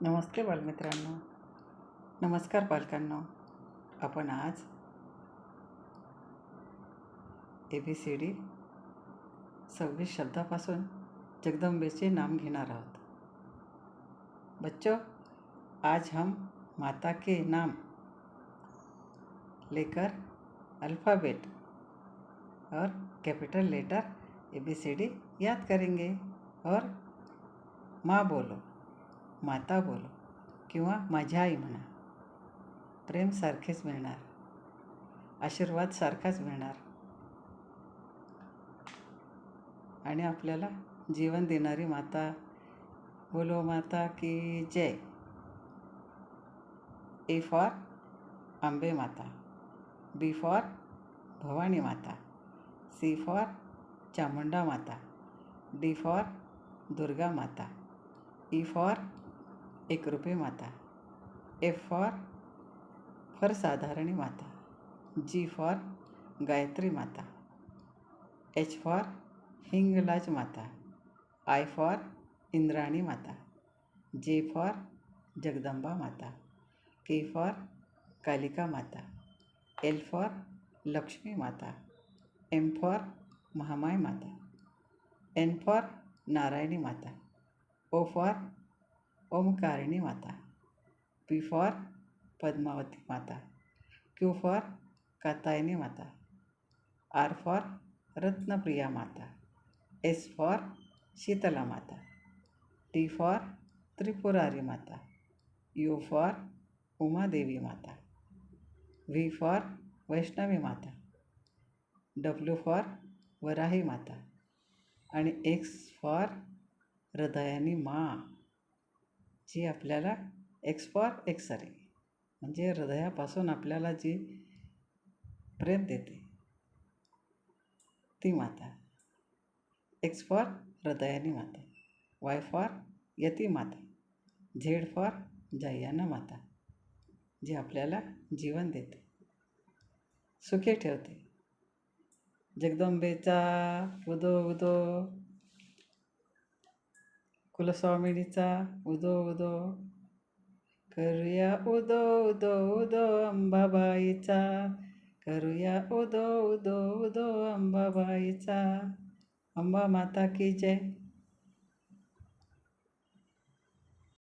नमस्ते बालमित्रांनो. नमस्कार पालकांनो. आपण आज ABCD 26 शब्दापासून जगदम्बेचे नाम घेणार आहोत. बच्चों, आज हम माता के नाम लेकर अल्फ़ाबेट और कैपिटल लेटर ABCD याद करेंगे और माँ बोलो, माता बोलो किंवा माझी आई म्हणा. प्रेम सारखेच मिळणार, आशीर्वाद सारखाच मिळणार आणि आपल्याला जीवन देणारी माता. बोलो माता की जय. A फॉर अंबे माता, B फॉर भवानी माता, C फॉर चामुंडा माता, D फॉर दुर्गा माता, E फॉर एकरूपी माता, F फॉर साधारणी माता, G फॉर गायत्री माता, H फॉर हिंगलाज माता, I फॉर इंद्राणी माता, J फॉर जगदंबा माता, K फॉर कालिका माता, L फॉर लक्ष्मी माता, M फॉर महामाय माता, N फॉर नारायणी माता, O फॉर ओमकारिणी माता, P फॉर पद्मावती माता, Q फॉर कात्यायनी माता, R फॉर रत्नप्रिया माता, S फॉर शीतला माता, T फॉर त्रिपुरारी माता, U फॉर उमादेवी माता, V फॉर वैष्णवी माता, W फॉर वराही माता आणि X फॉर हृदयानी माँ, जी आपल्याला X फॉर एक्सरे म्हणजे हृदयापासून आपल्याला जी प्रेम देते ती माता. X फॉर हृदयानी माता, Y फॉर यती माता, Z फॉर जयाना माता, जी आपल्याला जीवन देते, सुखी ठेवते. जगदंबेचा उदो उदो, कुलस्वामिनीचा उदो उदो, करूया उदो उदो उदो अंबाबाईचा, करूया उदो उदो उदो अंबाबाईचा. अंबा माता की जय.